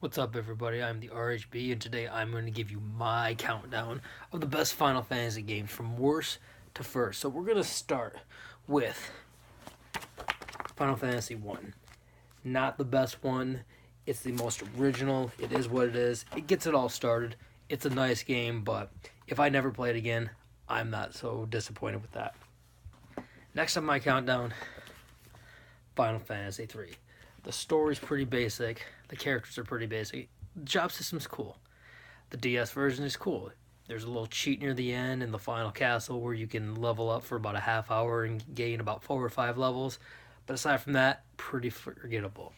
What's up, everybody? I'm the RHB, and today I'm going to give you my countdown of the best Final Fantasy games from worst to first. So we're going to start with Final Fantasy 1. Not the best one, it's the most original, it is what it is, it gets it all started. It's a nice game, but if I never play it again, I'm not so disappointed with that. Next on my countdown, Final Fantasy 3. The story's pretty basic, the characters are pretty basic, the job system's cool. The DS version is cool. There's a little cheat near the end in the final castle where you can level up for about a half hour and gain about 4 or 5 levels. But aside from that, pretty forgettable.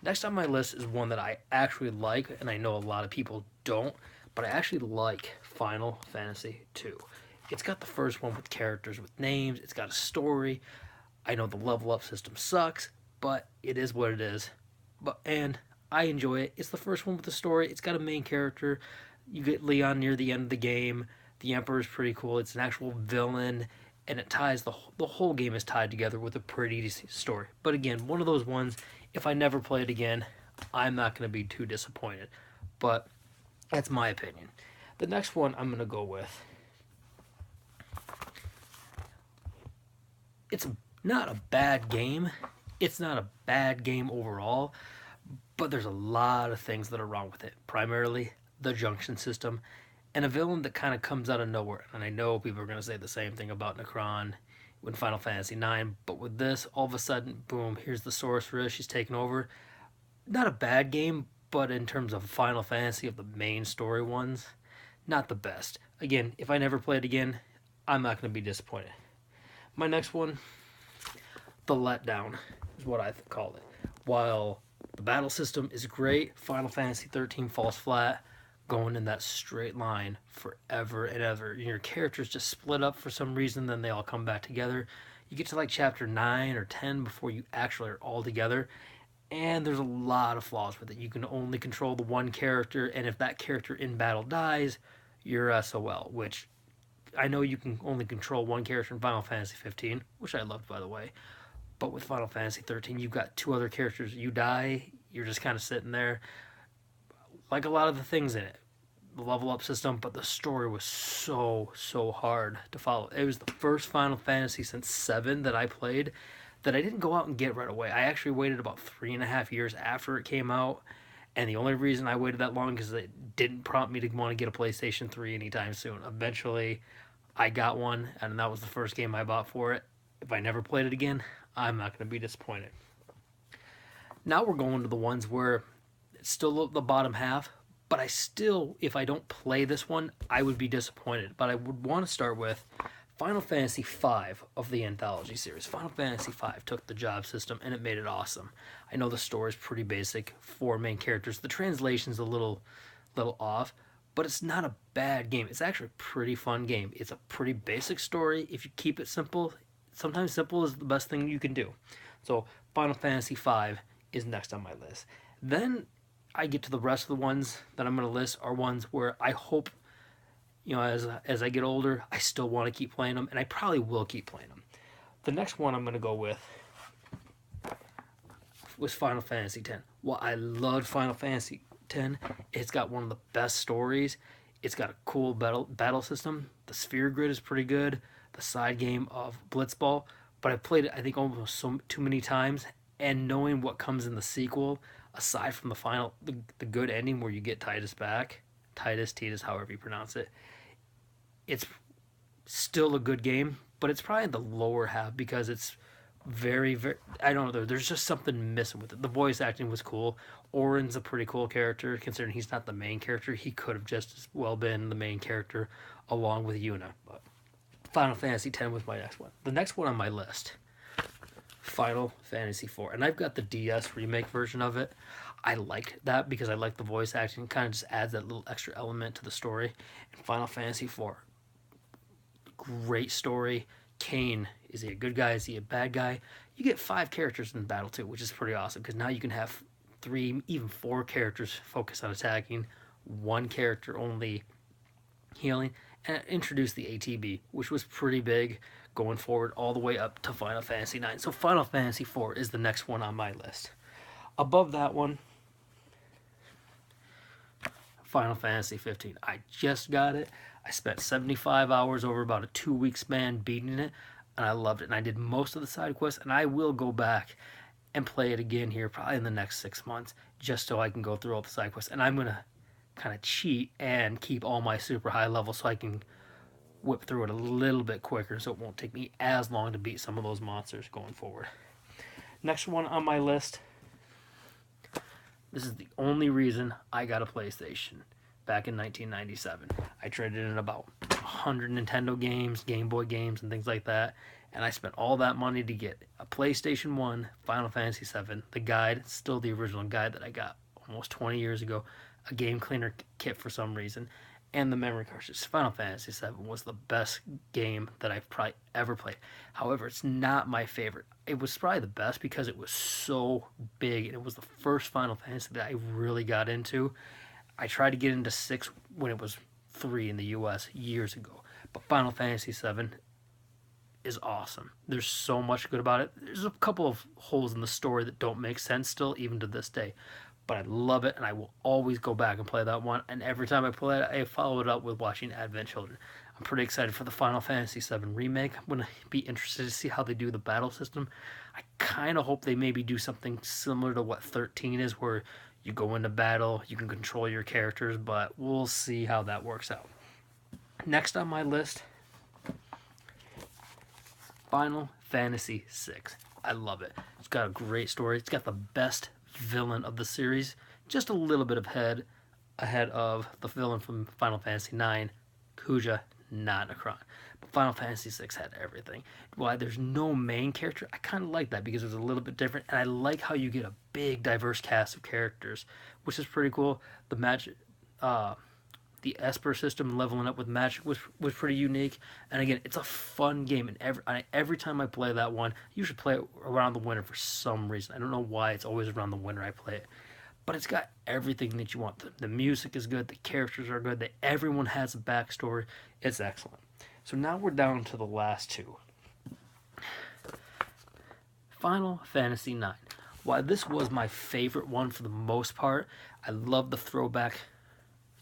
Next on my list is one that I actually like, and I know a lot of people don't, but I actually like Final Fantasy 2. It's got the first one with characters with names, it's got a story. I know the level up system sucks, but it is what it is. And I enjoy it. It's the first one with a story. It's got a main character. You get Leon near the end of the game. The Emperor is pretty cool. It's an actual villain, and it ties the whole game is tied together with a pretty decent story. But again, one of those ones. If I never play it again, I'm not going to be too disappointed. But that's my opinion. The next one I'm going to go with. It's not a bad game. It's not a bad game overall, but there's a lot of things that are wrong with it. Primarily, the junction system, and a villain that kind of comes out of nowhere. And I know people are going to say the same thing about Necron in Final Fantasy IX, but with this, all of a sudden, boom, here's the sorceress. She's taken over. Not a bad game, but in terms of Final Fantasy, of the main story ones, not the best. Again, if I never play it again, I'm not going to be disappointed. My next one, the letdown, is what I call it. While the battle system is great, Final Fantasy 13 falls flat, going in that straight line forever and ever. Your characters just split up for some reason, then they all come back together. You get to like chapter 9 or 10 before you actually are all together, and there's a lot of flaws with it. You can only control the one character, and if that character in battle dies, you're SOL, which I know you can only control one character in Final Fantasy 15, which I loved, by the way. But with Final Fantasy 13, you've got two other characters. You die, you're just kind of sitting there. Like a lot of the things in it, the level up system, but the story was so hard to follow. It was the first Final Fantasy since 7 that I played that I didn't go out and get right away. I actually waited about 3.5 years after it came out, and the only reason I waited that long is it didn't prompt me to want to get a PlayStation 3 anytime soon. Eventually, I got one, and that was the first game I bought for it. If I never played it again, I'm not going to be disappointed. Now we're going to the ones where it's still the bottom half, but I still, if I don't play this one, I would be disappointed. But I would want to start with Final Fantasy V of the anthology series. Final Fantasy V took the job system and it made it awesome. I know the story is pretty basic, 4 main characters. The translation's a little off, but it's not a bad game. It's actually a pretty fun game. It's a pretty basic story. If you keep it simple, sometimes simple is the best thing you can do. So Final Fantasy V is next on my list. Then I get to the rest of the ones that I'm going to list are ones where I hope, as I get older, I still want to keep playing them, and I probably will keep playing them. The next one I'm going to go with was Final Fantasy X. Well, I loved Final Fantasy X. It's got one of the best stories. It's got a cool battle system. The sphere grid is pretty good. The side game of Blitzball, but I played it I think almost too many times. And knowing what comes in the sequel, aside from the good ending where you get Titus back, Titus, however you pronounce it, it's still a good game, but it's probably in the lower half because it's very, I don't know. There's just something missing with it. The voice acting was cool. Orin's a pretty cool character, considering he's not the main character. He could have just as well been the main character along with Yuna. But Final Fantasy X was my next one. The next one on my list, Final Fantasy IV, and I've got the DS remake version of it. I liked that because I like the voice acting. It kind of just adds that little extra element to the story. And Final Fantasy IV, great story. Kane, is he a good guy? Is he a bad guy? You get 5 characters in battle too, which is pretty awesome because now you can have 3, even 4 characters focus on attacking, 1 character only healing, and introduce the ATB, which was pretty big going forward all the way up to Final Fantasy IX. So Final Fantasy IV is the next one on my list. Above that one, Final Fantasy 15. I just got it. I spent 75 hours over about a 2 week span beating it, and I loved it. And I did most of the side quests, and I will go back and play it again here probably in the next 6 months just so I can go through all the side quests. And I'm going to kind of cheat and keep all my super high levels so I can whip through it a little bit quicker so it won't take me as long to beat some of those monsters going forward. Next one on my list. This is the only reason I got a PlayStation back in 1997. I traded in about 100 Nintendo games, Game Boy games, and things like that. And I spent all that money to get a PlayStation 1, Final Fantasy 7, the guide, still the original guide that I got almost 20 years ago, a game cleaner kit for some reason, and the memory cartridge. Final Fantasy 7 was the best game that I've probably ever played. However, it's not my favorite. It was probably the best because it was so big, and it was the first Final Fantasy that I really got into. I tried to get into 6 when it was 3 in the US years ago, but Final Fantasy 7 is awesome. There's so much good about it. There's a couple of holes in the story that don't make sense still, even to this day. But I love it, and I will always go back and play that one. And every time I play it, I follow it up with watching Advent Children. I'm pretty excited for the Final Fantasy VII Remake. I'm going to be interested to see how they do the battle system. I kind of hope they maybe do something similar to what 13 is, where you go into battle, you can control your characters, but we'll see how that works out. Next on my list, Final Fantasy VI. I love it. It's got a great story. It's got the best villain of the series, just a little bit ahead of the villain from Final Fantasy IX, Kuja, not Necron. But Final Fantasy VI had everything. Why there's no main character, I kind of like that because it's a little bit different, and I like how you get a big, diverse cast of characters, which is pretty cool. The magic, the Esper system, leveling up with magic was pretty unique. And again, it's a fun game, and every time I play that one, I usually play it around the winter for some reason. I don't know why it's always around the winter I play it, but it's got everything that you want. The music is good, the characters are good, everyone has a backstory. It's excellent. So now we're down to the last two. Final Fantasy IX. While this was my favorite one for the most part, I love the throwback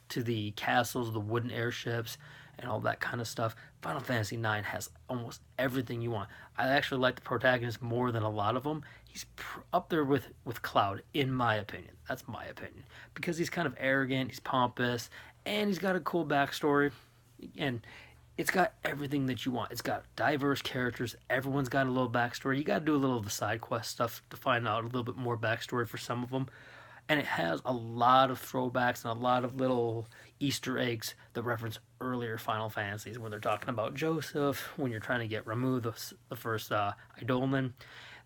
to the castles, the wooden airships, and all that kind of stuff. Final Fantasy IX has almost everything you want. I actually like the protagonist more than a lot of them. He's up there with Cloud, in my opinion. That's my opinion. Because he's kind of arrogant, he's pompous, and he's got a cool backstory. And it's got everything that you want. It's got diverse characters. Everyone's got a little backstory. You got to do a little of the side quest stuff to find out a little bit more backstory for some of them. And it has a lot of throwbacks and a lot of little Easter eggs that reference earlier Final Fantasies when they're talking about Joseph, when you're trying to get Ramuh, the first Eidolon.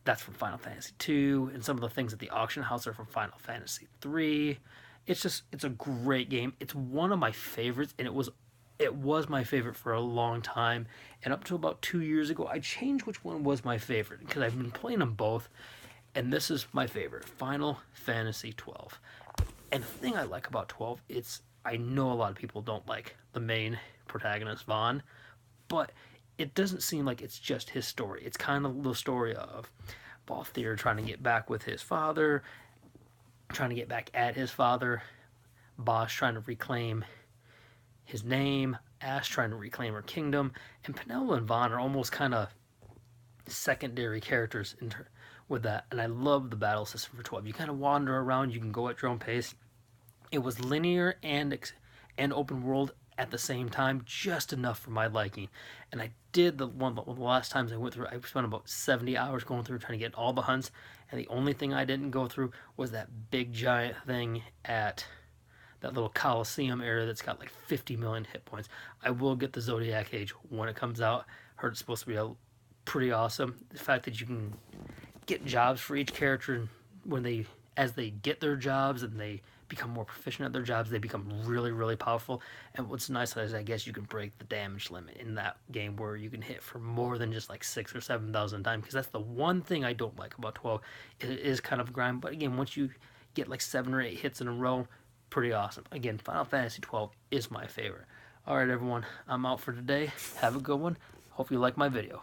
That's from Final Fantasy II, and some of the things at the auction house are from Final Fantasy III. It's a great game. It's one of my favorites, and it was my favorite for a long time. And up to about 2 years ago, I changed which one was my favorite because I've been playing them both. And this is my favorite, Final Fantasy 12. And the thing I like about 12, I know a lot of people don't like the main protagonist, Vaughn, but it doesn't seem like it's just his story. It's kind of the story of Balthier trying to get back with his father, trying to get back at his father, Bosch trying to reclaim his name, Ash trying to reclaim her kingdom, and Penelo and Vaughn are almost kind of secondary characters with that. And I love the battle system for 12. You kind of wander around, you can go at your own pace. It was linear and open world at the same time, just enough for my liking. And I did the last times I went through, I spent about 70 hours going through trying to get all the hunts, and the only thing I didn't go through was that big giant thing at that little Coliseum area that's got like 50 million hit points. I will get the Zodiac Age when it comes out. Heard it's supposed to be pretty awesome. The fact that you can get jobs for each character, and as they get their jobs and they become more proficient at their jobs, they become really, really powerful. And what's nice is I guess you can break the damage limit in that game where you can hit for more than just like 6,000 or 7,000 times, because that's the one thing I don't like about 12. It is kind of grind, but again, once you get like 7 or 8 hits in a row, pretty awesome. Again, Final Fantasy 12 is my favorite. Alright everyone, I'm out for today. Have a good one. Hope you like my video.